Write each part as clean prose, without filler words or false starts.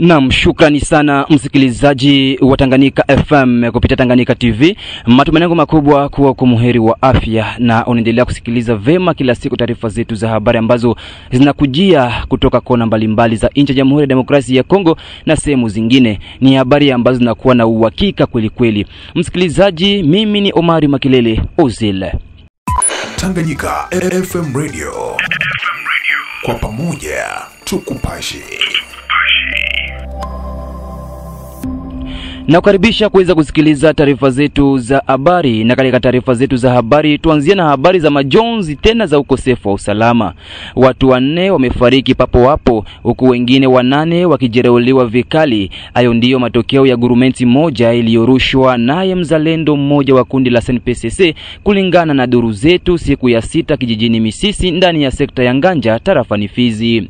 Naam, shukrani sana msikilizaji wa Tanganyika FM kupitia Tanganyika TV. Matumaini yangu makubwa kuwa kumuheri wa afya na unaendelea kusikiliza vema kila siku taarifa zetu za habari ambazo zinakujia kutoka kona mbalimbali za nchi ya Jamhuri ya Demokrasia ya Kongo na sehemu zingine. Ni habari ambazo zinakuwa na uhakika kweli kweli. Msikilizaji, mimi ni Omari Makilele Ozil. Tanganyika FM Radio. Kwa pamoja tukupashe. Na kukaribisha kuweza kusikiliza taarifa zetu za habari. Na katika taarifa zetu za habari tuanzie na habari za majonzi tena za ukosefu wa usalama. Watu 4 wamefariki papo hapo huku wengine 8 wakijeruhiwa vikali. Hayo ndiyo matokeo ya gurumenti moja iliyorushwa naye mzalendo mmoja wa kundi la SNPCC kulingana na duru zetu siku ya 6 kijijini Misisi ndani ya sekta ya Nganja tarafani Fizi.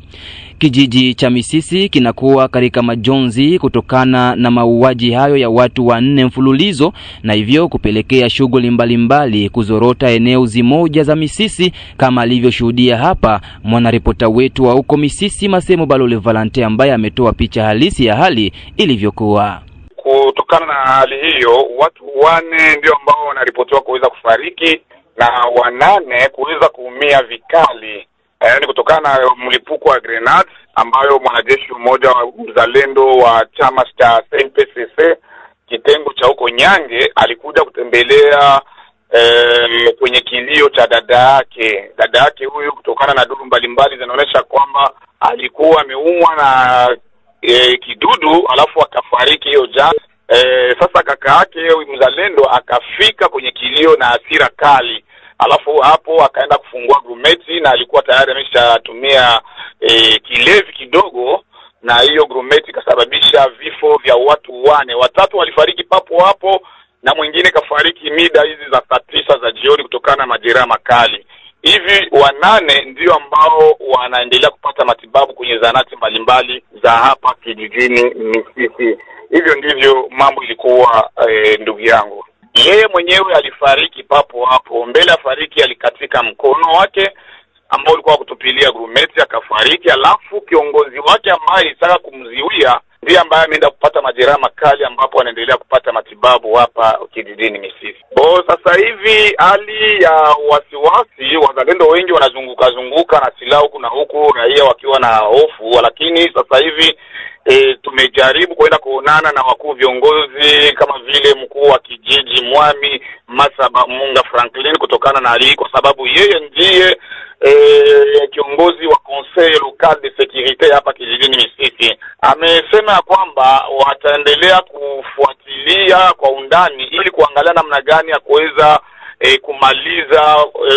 Kijiji cha Misisi kinakuwa katika majonzi kutokana na mauaji hayo ya watu 4 mfululizo na hivyo kupelekea shughuli mbalimbali kuzorota eneo zimoja za Misisi kama alivyoshuhudia hapa mwanaripota wetu wa huko Misisi Masemo Balole Valente ambaye ametoa picha halisi ya hali ilivyokuwa. Kutokana na hali hiyo, watu 4 ndio ambao wanaripotiwa kuweza kufariki na 8 kuweza kuumia vikali. Ni kutokana na mlipuko wa grenade ambayo mwanajeshi mmoja wa mzalendo wa chama cha SNPCC kitengo cha huko Nyange alikuja kutembelea kwenye kilio cha dada yake. Dada yake huyu, kutokana na duru mbalimbali zinaonyesha kwamba alikuwa ameumwa na kidudu alafu akafariki hiyo jana. Sasa kaka yake mzalendo akafika kwenye kilio na hasira kali. Alafu hapo akaenda kufungua grumeti na alikuwa tayari ameshatumia kilevi kidogo, na hiyo grumeti ikasababisha vifo vya watu 4. 3 walifariki papo hapo na mwingine kafariki mida hizi za saa 9 za jioni kutokana na majeraha makali. Hivi 8 ndio ambao wanaendelea kupata matibabu kwenye zanati mbalimbali za hapa kijijini Misisi. Hivyo ndivyo mambo ilikuwa, ndugu yangu. Yeye mwenyewe alifariki papo hapo. Mbele afariki alikatika mkono wake ambao ulikuwa kutupilia grumeti akafariki. Alafu kiongozi wake ambaye alitaka kumziwia ndiye ambaye ameenda kupata majeraha makali ambapo anaendelea kupata matibabu hapa kijijini Misisi. Sasa hivi hali ya wasiwasi, wazalendo wengi wanazunguka na silaha huku na huku, raia wakiwa na hofu. Lakini sasa hivi tumejaribu kwenda kuonana na wakuu viongozi kama vile mkuu wa kijiji Mwami Masaba Munga Franklin kutokana na hali, kwa sababu yeye ndiye kiongozi wa Conseil Local de Sécurité hapa kijijini Misisi. Amesema kwamba wataendelea kufuatilia kwa undani ili kuangalia namna gani ya kuweza kumaliza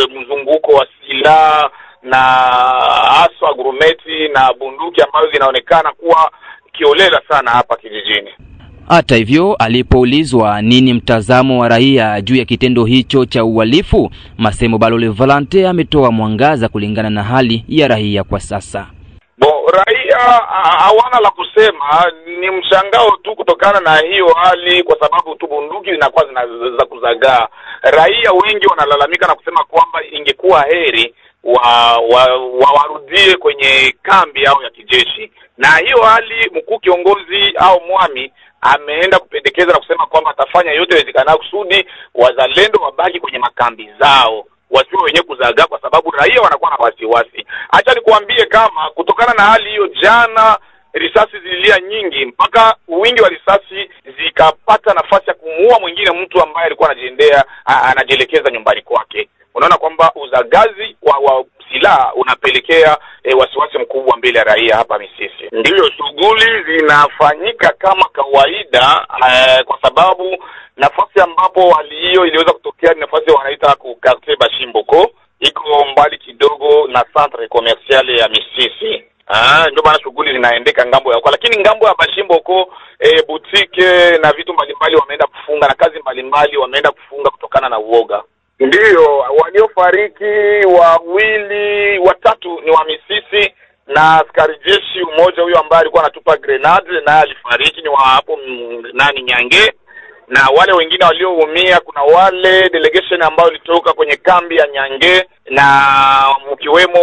mzunguko wa silaha na haswa grumeti na bunduki ambazo zinaonekana kuwa kiolela sana hapa kijijini. Hata hivyo, alipoulizwa nini mtazamo wa raia juu ya kitendo hicho cha uhalifu, Masemo Balole Valente ametoa mwangaza kulingana na hali ya raia kwa sasa. Raia hawana la kusema, ni mshangao tu kutokana na hiyo hali, kwa sababu tu bunduki zinakuwa za kuzagaa. Raia wengi wanalalamika na kusema kwamba ingekuwa heri warudie kwenye kambi au ya kijeshi. Na hiyo hali mkuu kiongozi au Mwami ameenda kupendekeza na kusema kwamba atafanya yote yawezekanayo kusudi wazalendo wabaki kwenye makambi zao, wasiwe wenye kuzagaa, kwa sababu raia wanakuwa na wasiwasi. Acha nikuambie kama kutokana na hali hiyo, jana risasi zililia nyingi mpaka wingi wa risasi zikapata nafasi ya kumuua mwingine mtu ambaye alikuwa anajielekeza nyumbani kwake. Unaona kwamba uzagazi wa silaha unapelekea wasiwasi mkubwa mbele ya raia hapa Misisi. Ndiyo shughuli zinafanyika kama kawaida, kwa sababu nafasi ambapo hali hiyo iliweza kutokea ni nafasi wanaita ku quartier Bashimboko, iko mbali kidogo na centre commercial ya Misisi. Ndio maana shughuli zinaendeka ngambo ya kwa, lakini ngambo ya Bashimboko boutique na vitu mbalimbali wameenda kufunga na kazi mbalimbali wameenda kufunga kutokana na uoga. Ndiyo, waliofariki 2, 3 ni wa Misisi na askari jeshi mmoja huyo ambaye alikuwa anatupa grenade na alifariki ni wa hapo Nyange. na wale wengine walioumia, kuna wale delegation ambao ilitoka kwenye kambi ya Nyange, na mkiwemo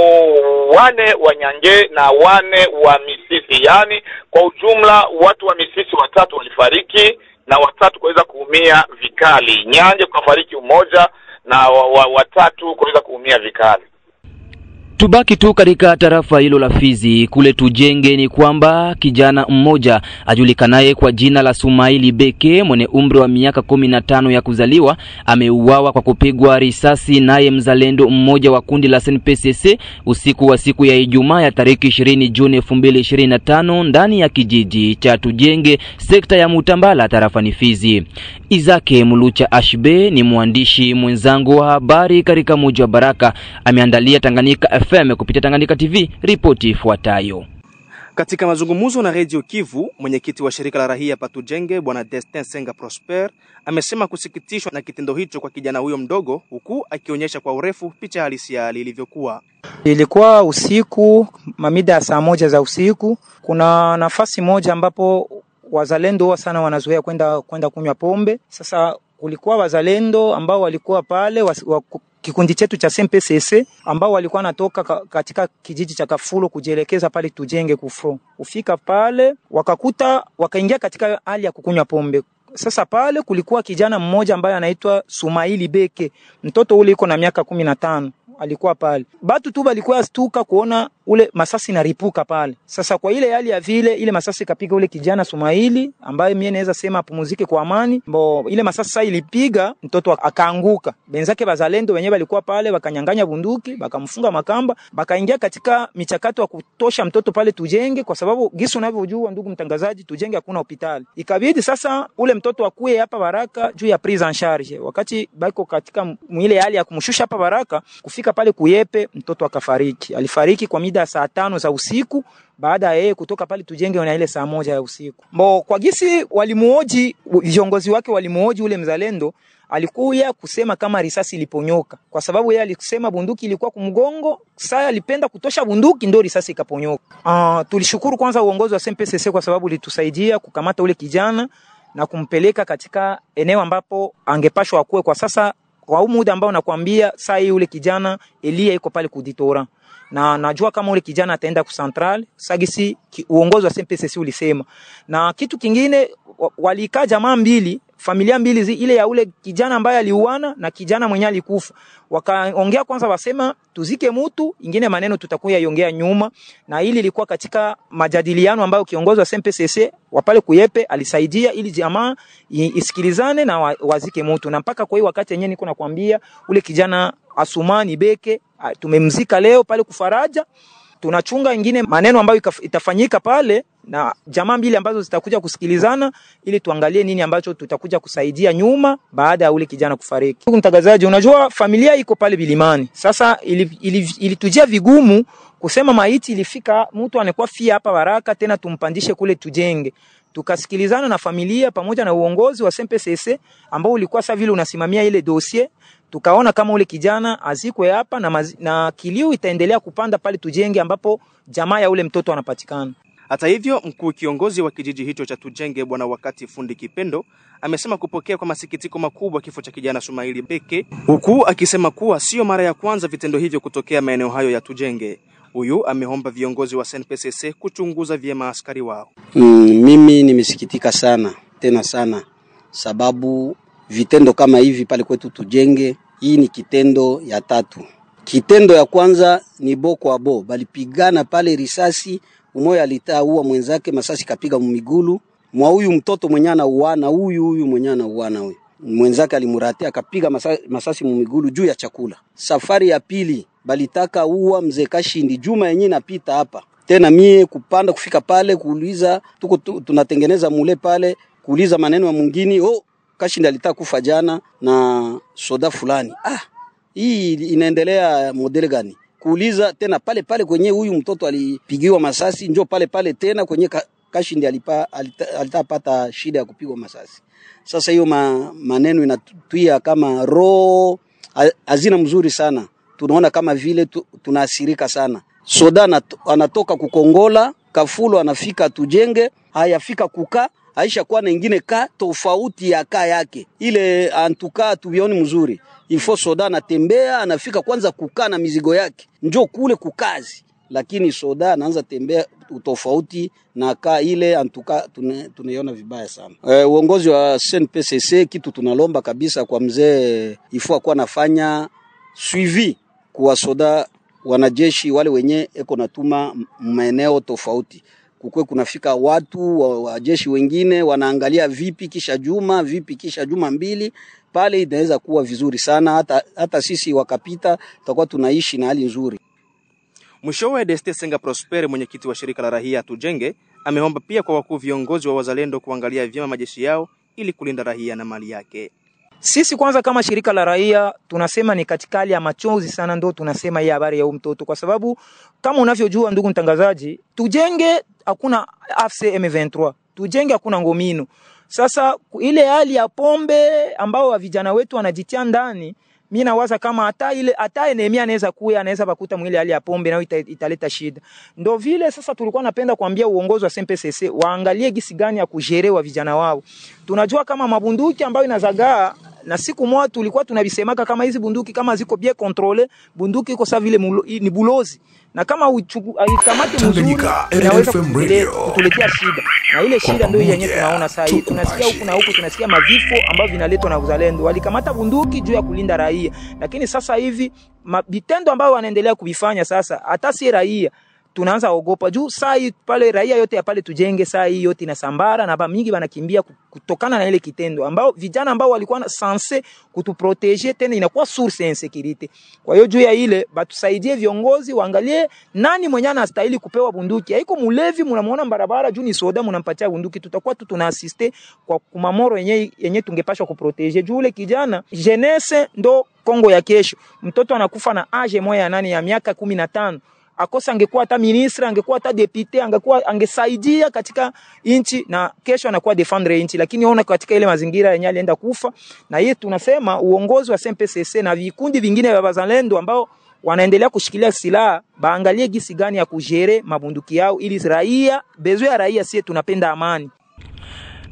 4 wa Nyange na 4 wa Misisi. Yani kwa ujumla watu wa Misisi 3 walifariki na 3 kuweza kuumia vikali. Nyange kufariki 1 na 3 kuweza kuumia vikali. Tubaki tu katika tarafa hilo la Fizi, kule Tujenge, ni kwamba kijana mmoja ajulikanaye kwa jina la Sumaili Beke mwenye umri wa miaka 15 ya kuzaliwa ameuawa kwa kupigwa risasi naye mzalendo mmoja wa kundi la SNPCC usiku wa siku ya Ijumaa ya tariki 20 Juni 2025 ndani ya kijiji cha Tujenge, sekta ya Mutambala, tarafani Fizi. Izake Mulucha Ashbe ni mwandishi mwenzangu wa habari katika mji wa Baraka, ameandalia Tanganyika FM kupitia Tanganyika TV ripoti ifuatayo. Katika mazungumzo na Radio Kivu, mwenyekiti wa shirika la rahia Patujenge Bwana Destin Senga Prosper amesema kusikitishwa na kitendo hicho kwa kijana huyo mdogo, huku akionyesha kwa urefu picha halisi ya ilivyokuwa. Ilikuwa usiku, mamida saa 1 za usiku. Kuna nafasi moja ambapo wazalendo wa sana wanazoea kwenda kunywa pombe. Sasa kulikuwa wazalendo ambao walikuwa pale kikundi chetu cha SNPCC ambao walikuwa natoka katika kijiji cha Kafulo kujielekeza pale Tujenge kufro. Ufika pale wakaingia katika hali ya kukunywa pombe. Sasa pale kulikuwa kijana mmoja ambaye anaitwa Sumaili Beke. Mtoto ule yuko na miaka 15. Alikuwa pale. Batu tu balikuwa stuka kuona ule masasi naripuka pale. Sasa kwa ile hali ya vile ile masasi kapiga ule kijana Sumaili ambaye mimi naweza sema apumzike kwa amani. Ile masasi sasa ilipiga mtoto akaanguka. Benzake bazalendo wenyewe walikuwa pale wakanyang'anya bunduki, bakamfunga makamba, bakaingia katika michakato ya kutosha mtoto pale Tujenge kwa sababu gisi unavyojua ndugu mtangazaji, Tujenge hakuna hospitali. Ikabidi sasa ule mtoto akue hapa Baraka juu ya prise en charge. Wakati bako katika ile hali ya kumshusha hapa Baraka, kufika pale Kuyepe mtoto akafariki. Alifariki kwa mida saa 5 za usiku baada ya yeye kutoka pale Tujenge na ile saa 1 ya usiku. Kwa gisi walimuoji, viongozi wake walimuoji ule mzalendo, alikuya kusema kama risasi iliponyoka kwa sababu yeye alisema bunduki ilikuwa kumgongo. Sasa alipenda kutosha bunduki ndio risasi ikaponyoka. Tulishukuru kwanza uongozi wa SNPCC kwa sababu litusaidia kukamata ule kijana na kumpeleka katika eneo ambapo angepashwa akue. Kwa sasa kwa muda ambao nakwambia saa hii ule kijana Elia yuko pale kuditora, na najua kama ule kijana ataenda ku central sagisi uongozi wa SNPCC ulisema. Na kitu kingine, walikaa jamaa mbili, familia mbili, ile ya ule kijana ambaye aliuana na kijana mwenye alikufa. Wakaongea kwanza wasema tuzike mtu, ingine maneno tutakuya iongea nyuma. Na hili ilikuwa katika majadiliano ambayo kiongozi wa SNPCC wapale Kuyepe alisaidia ili jamaa isikilizane na wazike mtu. Na mpaka kwa hiyo wakati yenyewe niko nakwambia ule kijana Asumani Beke tumemzika leo pale Kufaraja. Tunachunga ingine maneno ambayo itafanyika pale na jamaa mbili ambazo zitakuja kusikilizana ili tuangalie nini ambacho tutakuja kusaidia nyuma baada ya ule kijana kufariki. Ndugu mtangazaji, unajua familia iko pale Bilimani. Sasa ilitujia vigumu kusema maiti ilifika mtu anakuwa fia hapa Baraka tena tumpandishe kule Tujenge. Tukasikilizana na familia pamoja na uongozi wa SNPCC ambao ulikuwa sasa vile unasimamia ile dossier. Tukaona kama ule kijana azikwe hapa na kilio itaendelea kupanda pale Tujenge ambapo jamaa ya ule mtoto anapatikana. Hata hivyo, mkuu kiongozi wa kijiji hicho cha Tujenge Bwana Wakati Fundi Kipendo amesema kupokea kwa masikitiko makubwa kifo cha kijana Sumaili Beke, huku akisema kuwa sio mara ya kwanza vitendo hivyo kutokea maeneo hayo ya Tujenge. Huyu ameomba viongozi wa SNPCC kuchunguza vyema askari wao. Mimi nimesikitika sana, tena sana, sababu vitendo kama hivi pale kwetu Tujenge, hii ni kitendo ya 3. Kitendo ya kwanza ni boko abo, balipigana pale risasi, umoja alitaua mwenzake, masasi kapiga mumigulu mwa huyu mtoto mwenyana uana, huyu mwenyana uana huyu. Mwenzake alimuratia akapiga masasi mumigulu juu ya chakula. Safari ya pili balitaka uwa mzee Kashindi Juma yenyewe napita hapa. Tena mie kupanda kufika pale kuuliza tuko tunatengeneza mule pale kuuliza maneno ya mwingine, Kashindi alitaka kufa jana na soda fulani. Hii inaendelea model gani? Kuuliza tena pale kwenye huyu mtoto alipigiwa masasi, njoo pale tena kwenye Kashindi alitapata shida ya kupigwa masasi. Sasa hiyo maneno inatuia kama roho hazina mzuri sana. Tunaona kama vile tunaasirika sana. Soda anatoka kukongola, Kafulo anafika Tujenge, hayafika kuka, aisha kuwa na ingine ka tofauti ya ka yake ile, antuka tuvioni mzuri. Ilfo soda anatembea anafika kwanza kukaa na mizigo yake njoo kule kukazi, lakini soda anaanza tembea tofauti na ka ile, antuka tunaiona vibaya sana. Uongozi wa SNPCC kitu tunalomba kabisa kwa mzee, ifo akuwa nafanya suivi kwa soda wanajeshi wale wenye eko natuma maeneo tofauti, kukwe kunafika watu wa jeshi wengine wanaangalia vipi kisha juma mbili pale, inaweza kuwa vizuri sana. Hata sisi wakapita tutakuwa tunaishi na hali nzuri. Mwishowe, Deste Senga Prosper, mwenyekiti wa shirika la raia Tujenge, ameomba pia kwa wakuu viongozi wa wazalendo kuangalia vyema majeshi yao ili kulinda raia na mali yake. Sisi kwanza kama shirika la raia tunasema ni katika hali ya machozi sana, ndo tunasema hii habari ya mtoto, kwa sababu kama unavyojua ndugu mtangazaji, Tujenge hakuna AFC M23, Tujenge hakuna Ngomino. Sasa ile hali ya pombe ambao vijana wetu wanajitia ndani, mimi nawaza kama hata Enemia anaweza bakuta mwile hali ya pombe na italeta shida. Ndio vile sasa tulikuwa napenda kuambia uongozi wa SNPCC waangalie gisi gani ya kujerewa vijana wao. Tunajua kama mabunduki ambayo inazagaa, na siku moja tulikuwa tunabisemaka kama hizi bunduki kama ziko bien contrôlé, bunduki iko sawa vile ni bulozi, na kama aikamate mzuri inaweza kutuletea shida, na ile shida ndio yenyewe tunaona sasa hivi. Tunasikia huku na huku, tunasikia mavifo ambavyo vinaletwa na uzalendo. Walikamata bunduki juu ya kulinda raia, lakini sasa hivi vitendo ambavyo wanaendelea kuvifanya sasa, hata si raia tunaanza ogopa juu saa hii pale raia yote ya pale Tujenge saa hii yote inasambara na mingi wanakimbia kutokana na ile kitendo ambao vijana ambao walikuwa sanse kutuproteger tena inakuwa source ya insecurity. Kwa hiyo juu ya ile batusaidie viongozi waangalie nani mwenye anastahili kupewa bunduki. Haiko mulevi mnamuona barabara juu ni soda mnampatia bunduki, tutakuwa tu tunaassiste kwa kumamoro yenye tungepashwa kuproteger juu ile kijana jeunesse ndo Kongo ya kesho. Mtoto anakufa na age moja nani ya miaka 15, akosa angekuwa hata ministre, angekuwa hata depute, angesaidia katika inchi na kesho anakuwa defendre inchi, lakini ona katika ile mazingira yenye alienda kufa. Na hii tunasema uongozi wa SNPCC na vikundi vingine vya wazalendo ambao wanaendelea kushikilia silaha baangalie gisi gani ya kujere mabunduki yao ili raia, bezo ya raia sie tunapenda amani.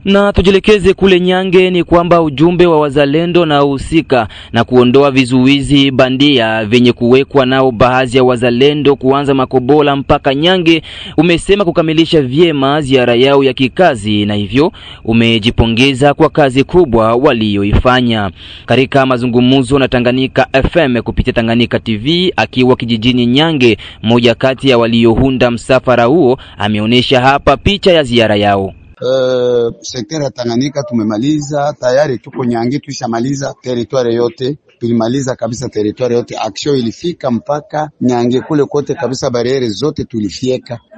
Na tujelekeze kule Nyange ni kwamba ujumbe wa wazalendo na uhusika na kuondoa vizuizi bandia venye kuwekwa nao baadhi ya wazalendo kuanza Makobola mpaka Nyange umesema kukamilisha vyema ziara yao ya kikazi, na hivyo umejipongeza kwa kazi kubwa walioifanya. Katika mazungumzo na Tanganyika FM kupitia Tanganyika TV akiwa kijijini Nyange, moja kati ya waliohunda msafara huo ameonyesha hapa picha ya ziara yao. Sekta ya Tanganyika tumemaliza tayari, tuko Nyange tuishamaliza territoire yote, tulimaliza kabisa territoire yote. Action ilifika mpaka Nyange kule kote kabisa, bariere zote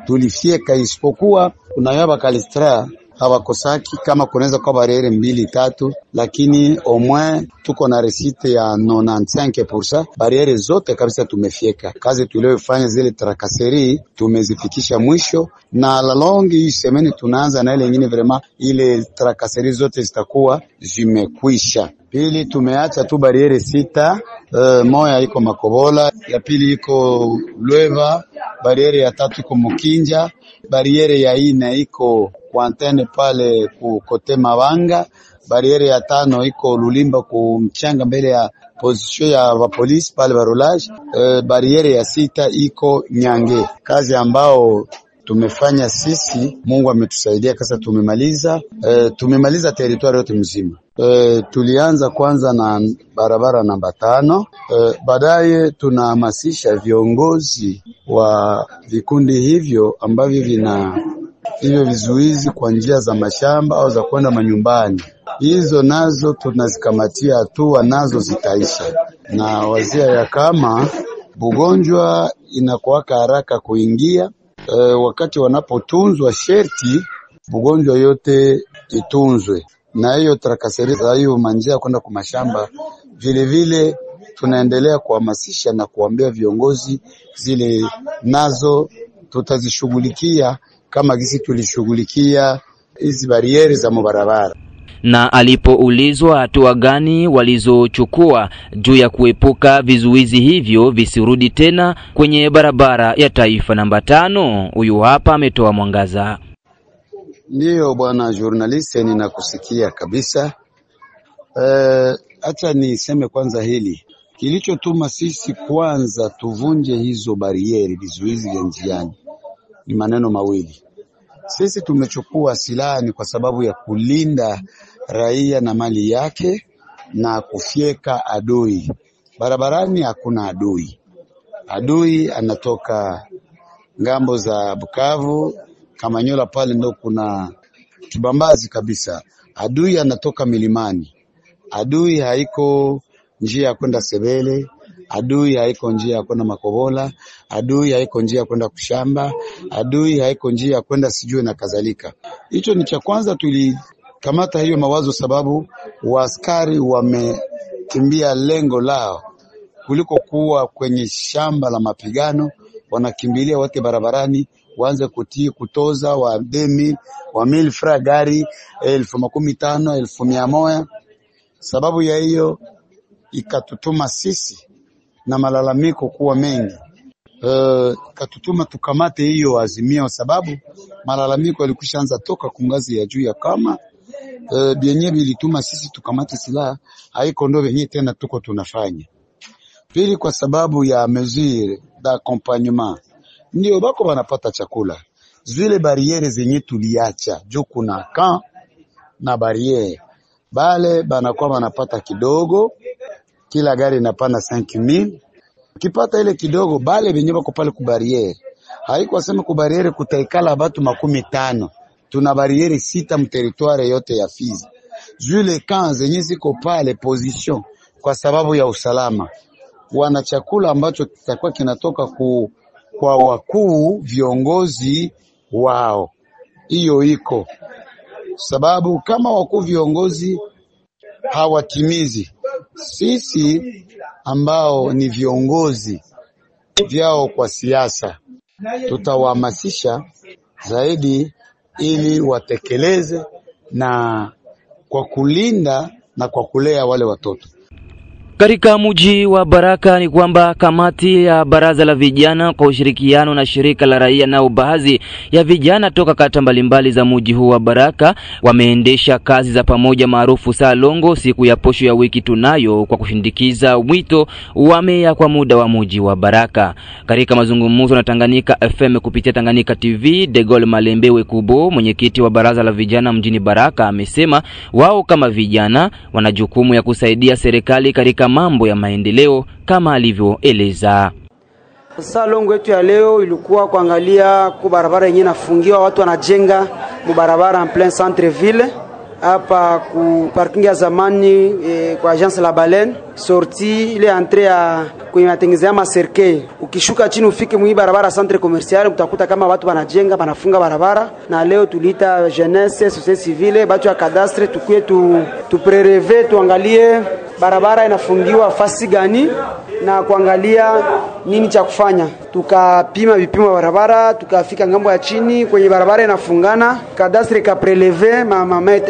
tulifieka isipokuwa unayaba Kalistra hawakosaki kama kunaweza kwa bariere 2-3, lakini au moins tuko na resite ya 95%. Bariere zote kabisa tumefieka. Kazi tuliyofanya zile trakaseri tumezifikisha mwisho, na la longi semeni tunaanza na ile nyingine, vraiment ile trakaseri zote zitakuwa zimekwisha. Pili tumeacha tu bariere 6, moja iko Makobola, ya pili iko Lweva, bariere ya 3 iko Mukinja, bariere ya 4 iko Kwantene pale ku kote Mabanga, bariere ya 5 iko Lulimba ku mchanga mbele ya position ya polisi pale barolage, bariere ya 6 iko Nyange. Kazi ambao tumefanya sisi, Mungu ametusaidia kasa tumemaliza territoire yote mzima. Tulianza kwanza na barabara namba 5, baadaye tunahamasisha viongozi wa vikundi hivyo ambavyo vina hivyo vizuizi kwa njia za mashamba au za kwenda manyumbani. Hizo nazo tunazikamatia hatua, nazo zitaisha. Na wazia ya kama bugonjwa inakuwa haraka kuingia, wakati wanapotunzwa sherti bugonjwa yote itunzwe. Na hiyo trakaseri za hiyo manjia kwenda kwa mashamba vile vile tunaendelea kuhamasisha na kuambia viongozi zile nazo tutazishughulikia kama gisi tulishughulikia hizi bariere za mabarabara. Na alipoulizwa hatua gani walizochukua juu ya kuepuka vizuizi hivyo visirudi tena kwenye barabara ya taifa namba 5, huyu hapa ametoa mwangaza. Ndiyo bwana journalist, ninakusikia kabisa. Acha niseme kwanza hili. Kilichotuma sisi kwanza tuvunje hizo barieri, vizuizi vya njiani, ni maneno mawili. Sisi tumechukua silaha ni kwa sababu ya kulinda raia na mali yake na kufyeka adui. Barabarani hakuna adui. Adui anatoka ngambo za Bukavu, Kamanyola pale ndo kuna kibambazi kabisa. Adui anatoka milimani. Adui haiko njia ya kwenda Sebele, adui haiko njia ya kwenda Makobola, adui haiko njia ya kwenda Kushamba, adui haiko njia ya kwenda sijue na kadhalika. Hicho ni cha kwanza. Tulikamata hiyo mawazo sababu waaskari wamekimbia lengo lao kuliko kuwa kwenye shamba la mapigano. Wanakimbilia wote barabarani, waanze kutoza wa 2000 wa 1000 fra gari 15,000 1100. Sababu ya hiyo ikatutuma sisi na malalamiko kuwa mengi. Ikatutuma tukamate hiyo azimio sababu malalamiko yalikushaanza toka kungazi ya juu ya kama bienye bilituma sisi tukamate silaha haiko ndo benye tena tuko tunafanya. Pili, kwa sababu ya mesure d'accompagnement ndio bako wanapata chakula. Zile bariere zenye tuliacha juu kuna camp na bariere bale banakuwa wanapata kidogo, kila gari inapana 5000. Kipata ile kidogo bale benye bako pale ku bariere. Haiko sema ku bariere kutaikala watu 15. Tuna bariere 6 mteritoire yote ya Fizi. Zile camp zenye ziko pale position kwa sababu ya usalama. Wana chakula ambacho kitakuwa kinatoka kwa wakuu viongozi wao. Hiyo iko sababu kama wakuu viongozi hawatimizi, sisi ambao ni viongozi vyao kwa siasa tutawahamasisha zaidi ili watekeleze na kwa kulinda na kwa kulea wale watoto. Katika mji wa Baraka ni kwamba kamati ya baraza la vijana kwa ushirikiano na shirika la raia na baadhi ya vijana toka kata mbalimbali za mji huu wa Baraka wameendesha kazi za pamoja maarufu Salongo siku ya posho ya wiki tunayo kwa kushindikiza wito wa meya kwa muda wa mji wa Baraka. Katika mazungumzo na Tanganyika FM kupitia Tanganyika TV, De Gaulle Malembewe Kubo, mwenyekiti wa baraza la vijana mjini Baraka, amesema wao kama vijana wana jukumu ya kusaidia serikali katika mambo ya maendeleo kama alivyoeleza. Salongo yetu ya leo ilikuwa kuangalia kwa barabara yenyewe nafungiwa, watu wanajenga barabara en plein centre ville hapa ku parking ya zamani kwa agence la Baleine sorti ile entrée ya kwenye matengenezo ya Serkei. Ukishuka chini ufike mwi barabara centre commercial utakuta kama watu wanajenga wanafunga barabara, na leo tulita jeunesse société civile batu ya cadastre tukue tu prelever tuangalie barabara inafungiwa fasi gani na kuangalia nini cha kufanya. Tukapima vipimo barabara, tukafika ngambo ya chini kwenye barabara inafungana, cadastre ka prelever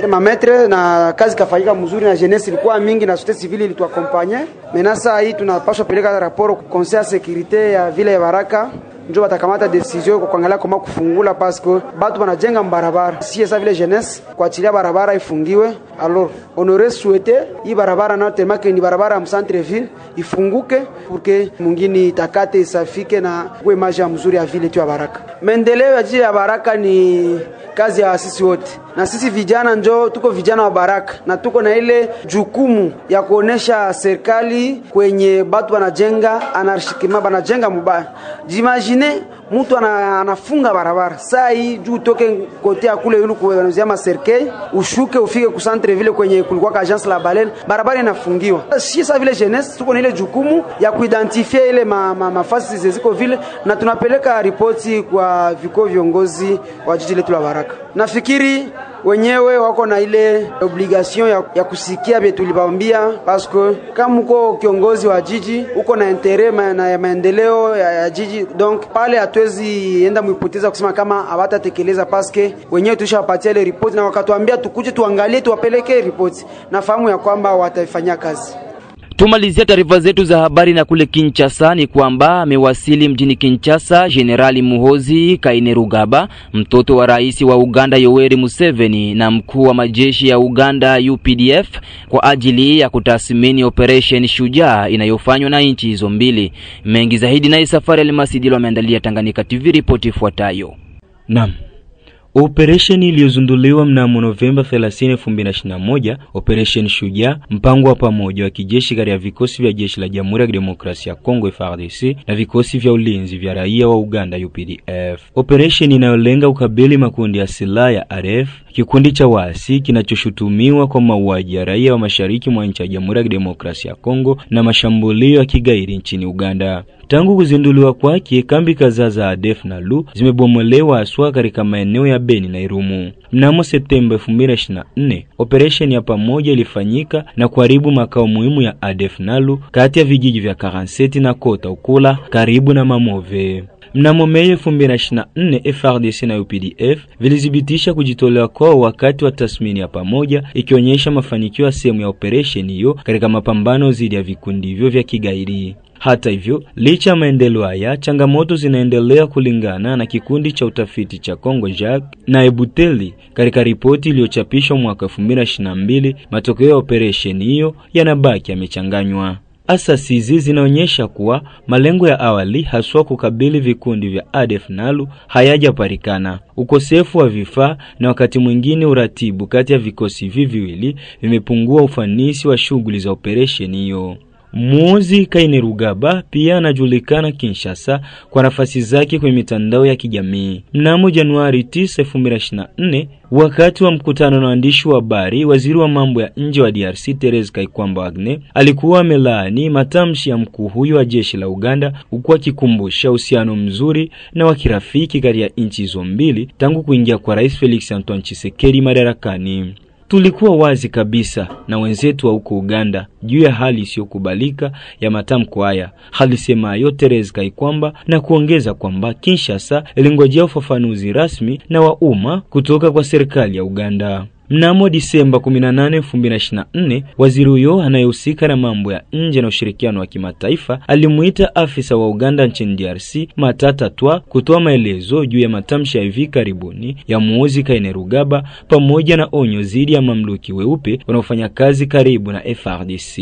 ma metre na kazi kafanyika mzuri, na jeunesse ilikuwa mingi na société civile ilituakompanye. Menasa hii tunapaswa peleka rapport ku conseil de sécurité ya ville ya Baraka, ndio watakamata decision kwa kuangalia kama kufungula parce que batu wanajenga barabara. Si ça vile jeunesse kwa achilia barabara ifungiwe, alors on aurait souhaité hii barabara na tellement que ni barabara ya centre ville ifunguke pour que mwingine itakate isafike na kwa image mzuri ya ville tu ya Baraka. Maendeleo ya jiji ya Baraka ni kazi ya sisi wote, na sisi vijana njo tuko vijana wa Baraka na tuko na ile jukumu ya kuonesha serikali kwenye batu wanajenga anarshikima banajenga mubaya. Jimagine mtu anafunga barabara saa hii juu toke kote ya kule yulu kuanzia Maserkei ushuke ufike ku centre ville kwenye kulikuwa agence la Baleine, barabara inafungiwa. Sisi vile jeunesse tuko na ile jukumu ya kuidentify ile mafasi ziko vile, na tunapeleka ripoti kwa viko viongozi wa jiji letu la Baraka. Nafikiri wenyewe wako na ile obligation ya kusikia vile tulibambia, parce que kama uko kiongozi wa jiji uko na intérêt na maendeleo ya jiji, donc pale hatuwezi enda muipoteza kusema kama hawatatekeleza, parce que wenyewe tulishawapatia ile report na wakatuambia tukuje tuangalie tuwapeleke report, na fahamu ya kwamba watafanya kazi. Tumalizia taarifa zetu za habari na kule Kinshasa ni kwamba amewasili mjini Kinshasa Generali Muhoozi Kainerugaba, mtoto wa rais wa Uganda Yoweri Museveni na mkuu wa majeshi ya Uganda UPDF kwa ajili ya kutathmini operation Shujaa inayofanywa na nchi hizo mbili. Mengi zaidi na Safari Almasidilo ameandalia Tanganyika TV ripoti ifuatayo. Naam. Operation iliyozunduliwa mnamo Novemba 30, 2021, Operation Shujaa, mpango wa pamoja wa kijeshi kati ya vikosi vya jeshi la Jamhuri ya Kidemokrasia ya Kongo FARDC na vikosi vya ulinzi vya raia wa Uganda UPDF. Operation inayolenga ukabili makundi ya silaha ya RF, kikundi cha waasi kinachoshutumiwa kwa mauaji ya raia wa mashariki mwa nchi ya Jamhuri ya Kidemokrasia ya Kongo na mashambulio ya kigaidi nchini Uganda. Tangu kuzinduliwa kwake, kambi kadhaa za ADF na LU zimebomolewa haswa katika maeneo ya Beni na Irumu. Mnamo Septemba 2024, operation ya pamoja ilifanyika na kuharibu makao muhimu ya ADF na LU kati ya vijiji vya Karanseti na Kota Ukula karibu na Mamove. Mnamo Mei 2024, FARDC na UPDF vilithibitisha kujitolewa kwao wakati wa tathmini ya pamoja, ikionyesha mafanikio ya sehemu ya operation hiyo katika mapambano dhidi ya vikundi hivyo vya kigaidi. Hata hivyo, licha ya maendeleo haya, changamoto zinaendelea kulingana na kikundi cha utafiti cha Congo JAC na Ebuteli. Katika ripoti iliyochapishwa mwaka 2022, matokeo ya operation hiyo yanabaki yamechanganywa. Asasi hizi zinaonyesha kuwa malengo ya awali, haswa kukabili vikundi vya ADF na LU, hayajapatikana. Ukosefu wa vifaa na wakati mwingine uratibu kati ya vikosi viwili vimepungua ufanisi wa shughuli za operation hiyo. Muhoozi Kainerugaba pia anajulikana Kinshasa kwa nafasi zake kwenye mitandao ya kijamii. Mnamo Januari 9, 2024, wakati wa mkutano na waandishi wa habari, waziri wa mambo ya nje wa DRC Therese Kaikwamba Wagner alikuwa amelaani matamshi ya mkuu huyo wa jeshi la Uganda, huku akikumbusha uhusiano mzuri na wa kirafiki kati ya nchi hizo mbili tangu kuingia kwa Rais Felix Antoine Tshisekedi madarakani. Tulikuwa wazi kabisa na wenzetu wa huko Uganda juu ya hali isiyokubalika ya matamko haya, alisema Therese Kaikwamba, na kuongeza kwamba Kinshasa ilingojea ufafanuzi rasmi na wa umma kutoka kwa serikali ya Uganda. Mnamo Disemba 18, 2024, waziri huyo anayehusika na mambo ya nje na ushirikiano wa kimataifa alimuita afisa wa Uganda nchini DRC Matata Twa kutoa maelezo juu ya matamshi ya hivi karibuni ya Muhoozi Kainerugaba pamoja na onyo dhidi ya mamluki weupe wanaofanya kazi karibu na FARDC.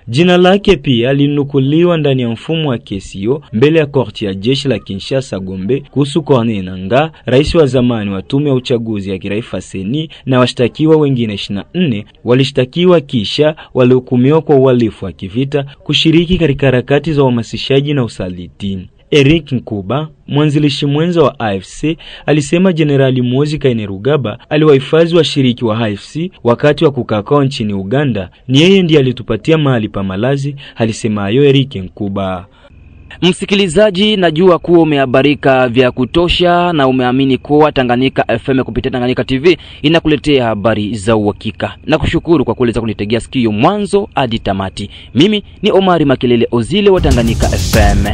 Jina lake pia linukuliwa ndani ya mfumo wa kesi hiyo mbele ya korti ya jeshi la Kinshasa Gombe kuhusu Corneille Nangaa, rais wa zamani wa tume ya uchaguzi ya kiraifa Seni, na washtakiwa wengine 24 walishtakiwa kisha walihukumiwa kwa uhalifu wa kivita, kushiriki katika harakati za uhamasishaji na usaliti. Eric Nkuba, mwanzilishi mwenza wa AFC, alisema Generali Muhoozi Kainerugaba aliwahifadhi washiriki wa AFC wakati wa kukaa kwao nchini Uganda. Ni yeye ndiye alitupatia mahali pa malazi, alisema Eric Nkuba. Msikilizaji, najua kuwa umehabarika vya kutosha na umeamini kuwa Tanganyika FM kupitia Tanganyika TV inakuletea habari za uhakika. Nakushukuru kwa kuweza kunitegea sikio mwanzo hadi tamati. Mimi ni Omari Makelele Ozile wa Tanganyika FM.